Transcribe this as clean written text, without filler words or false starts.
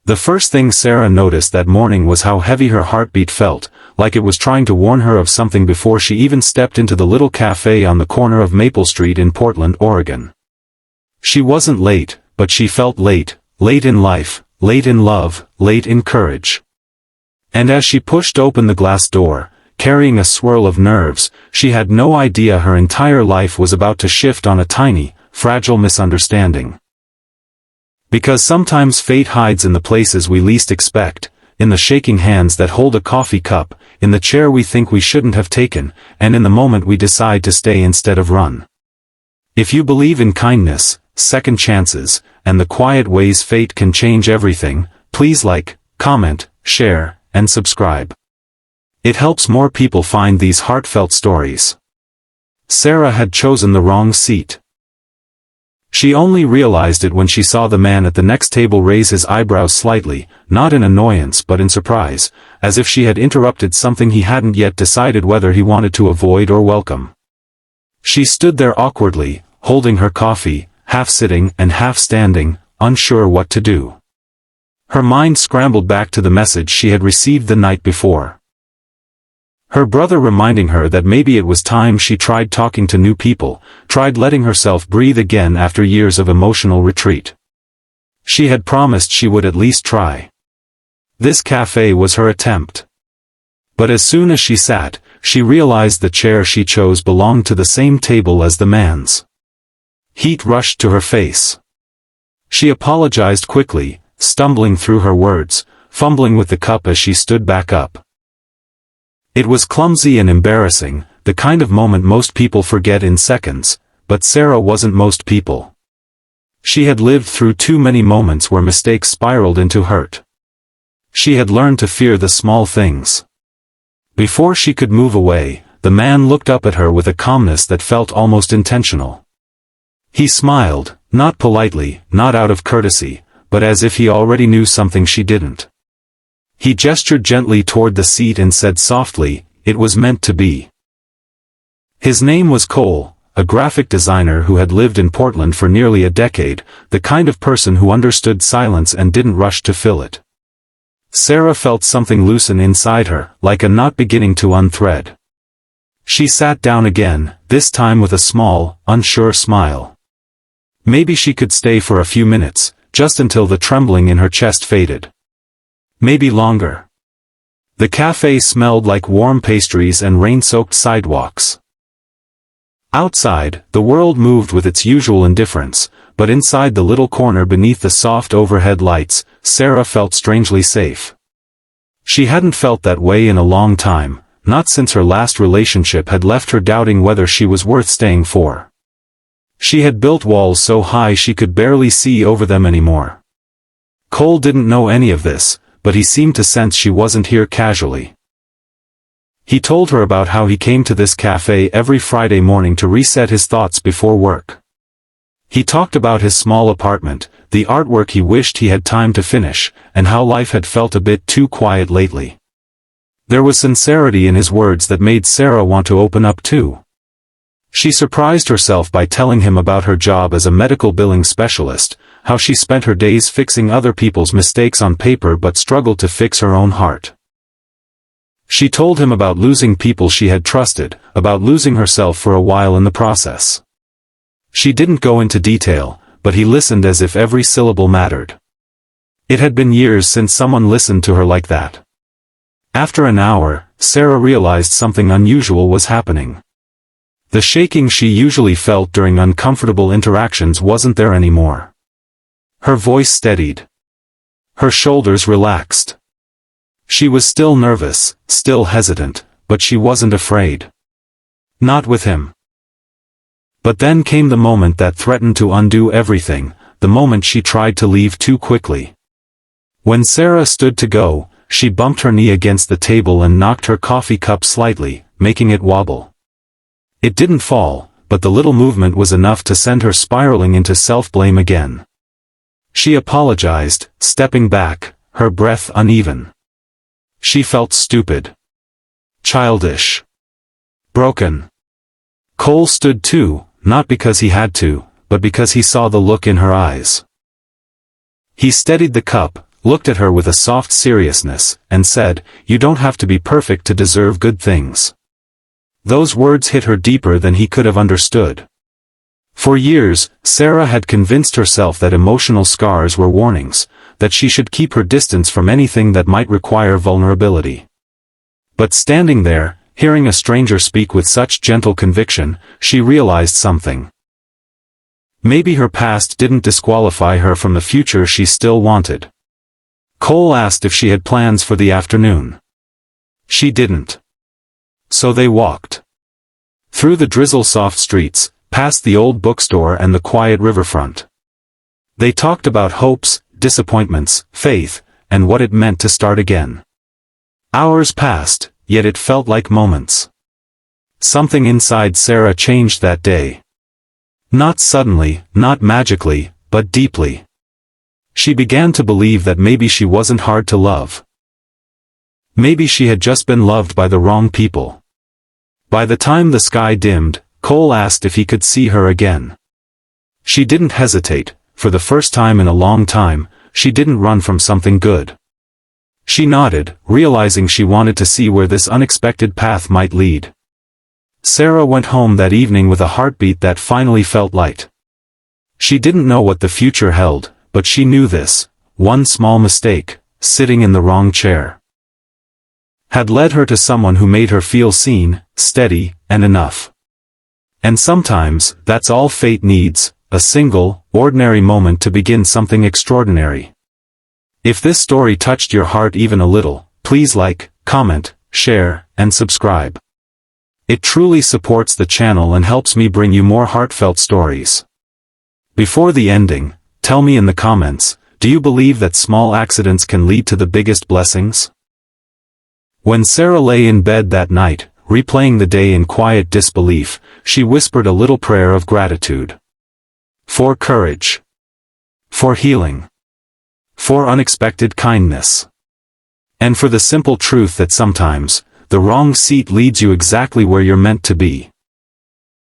The first thing Sarah noticed that morning was how heavy her heartbeat felt, like it was trying to warn her of something before she even stepped into the little cafe on the corner of Maple Street in Portland, Oregon. She wasn't late, but she felt late, late in life, late in love, late in courage. And as she pushed open the glass door, carrying a swirl of nerves, she had no idea her entire life was about to shift on a tiny, fragile misunderstanding. Because sometimes fate hides in the places we least expect, in the shaking hands that hold a coffee cup, in the chair we think we shouldn't have taken, and in the moment we decide to stay instead of run. If you believe in kindness, second chances, and the quiet ways fate can change everything, please like, comment, share, and subscribe. It helps more people find these heartfelt stories. Sarah had chosen the wrong seat. She only realized it when she saw the man at the next table raise his eyebrows slightly, not in annoyance but in surprise, as if she had interrupted something he hadn't yet decided whether he wanted to avoid or welcome. She stood there awkwardly, holding her coffee, half sitting and half standing, unsure what to do. Her mind scrambled back to the message she had received the night before. Her brother reminding her that maybe it was time she tried talking to new people, tried letting herself breathe again after years of emotional retreat. She had promised she would at least try. This cafe was her attempt. But as soon as she sat, she realized the chair she chose belonged to the same table as the man's. Heat rushed to her face. She apologized quickly, stumbling through her words, fumbling with the cup as she stood back up. It was clumsy and embarrassing, the kind of moment most people forget in seconds, but Sarah wasn't most people. She had lived through too many moments where mistakes spiraled into hurt. She had learned to fear the small things. Before she could move away, the man looked up at her with a calmness that felt almost intentional. He smiled, not politely, not out of courtesy, but as if he already knew something she didn't. He gestured gently toward the seat and said softly, "It was meant to be." His name was Cole, a graphic designer who had lived in Portland for nearly a decade, the kind of person who understood silence and didn't rush to fill it. Sarah felt something loosen inside her, like a knot beginning to unthread. She sat down again, this time with a small, unsure smile. Maybe she could stay for a few minutes, just until the trembling in her chest faded. Maybe longer. The cafe smelled like warm pastries and rain-soaked sidewalks. Outside, the world moved with its usual indifference, but inside the little corner beneath the soft overhead lights, Sarah felt strangely safe. She hadn't felt that way in a long time, not since her last relationship had left her doubting whether she was worth staying for. She had built walls so high she could barely see over them anymore. Cole didn't know any of this, but he seemed to sense she wasn't here casually. He told her about how he came to this cafe every Friday morning to reset his thoughts before work. He talked about his small apartment, the artwork he wished he had time to finish, and how life had felt a bit too quiet lately. There was sincerity in his words that made Sarah want to open up too. She surprised herself by telling him about her job as a medical billing specialist, how she spent her days fixing other people's mistakes on paper but struggled to fix her own heart. She told him about losing people she had trusted, about losing herself for a while in the process. She didn't go into detail, but he listened as if every syllable mattered. It had been years since someone listened to her like that. After an hour, Sarah realized something unusual was happening. The shaking she usually felt during uncomfortable interactions wasn't there anymore. Her voice steadied. Her shoulders relaxed. She was still nervous, still hesitant, but she wasn't afraid. Not with him. But then came the moment that threatened to undo everything, the moment she tried to leave too quickly. When Sarah stood to go, she bumped her knee against the table and knocked her coffee cup slightly, making it wobble. It didn't fall, but the little movement was enough to send her spiraling into self-blame again. She apologized, stepping back, her breath uneven. She felt stupid. Childish. Broken. Cole stood too, not because he had to, but because he saw the look in her eyes. He steadied the cup, looked at her with a soft seriousness, and said, "You don't have to be perfect to deserve good things." Those words hit her deeper than he could have understood. For years, Sarah had convinced herself that emotional scars were warnings, that she should keep her distance from anything that might require vulnerability. But standing there, hearing a stranger speak with such gentle conviction, she realized something. Maybe her past didn't disqualify her from the future she still wanted. Cole asked if she had plans for the afternoon. She didn't. So they walked. Through the drizzle-soft streets, past the old bookstore and the quiet riverfront. They talked about hopes, disappointments, faith, and what it meant to start again. Hours passed, yet it felt like moments. Something inside Sarah changed that day. Not suddenly, not magically, but deeply. She began to believe that maybe she wasn't hard to love. Maybe she had just been loved by the wrong people. By the time the sky dimmed, Cole asked if he could see her again. She didn't hesitate. For the first time in a long time, she didn't run from something good. She nodded, realizing she wanted to see where this unexpected path might lead. Sarah went home that evening with a heartbeat that finally felt light. She didn't know what the future held, but she knew this: one small mistake, sitting in the wrong chair, had led her to someone who made her feel seen, steady, and enough. And sometimes, that's all fate needs, a single, ordinary moment to begin something extraordinary. If this story touched your heart even a little, please like, comment, share, and subscribe. It truly supports the channel and helps me bring you more heartfelt stories. Before the ending, tell me in the comments, do you believe that small accidents can lead to the biggest blessings? When Sarah lay in bed that night, replaying the day in quiet disbelief, she whispered a little prayer of gratitude. For courage. For healing. For unexpected kindness. And for the simple truth that sometimes, the wrong seat leads you exactly where you're meant to be.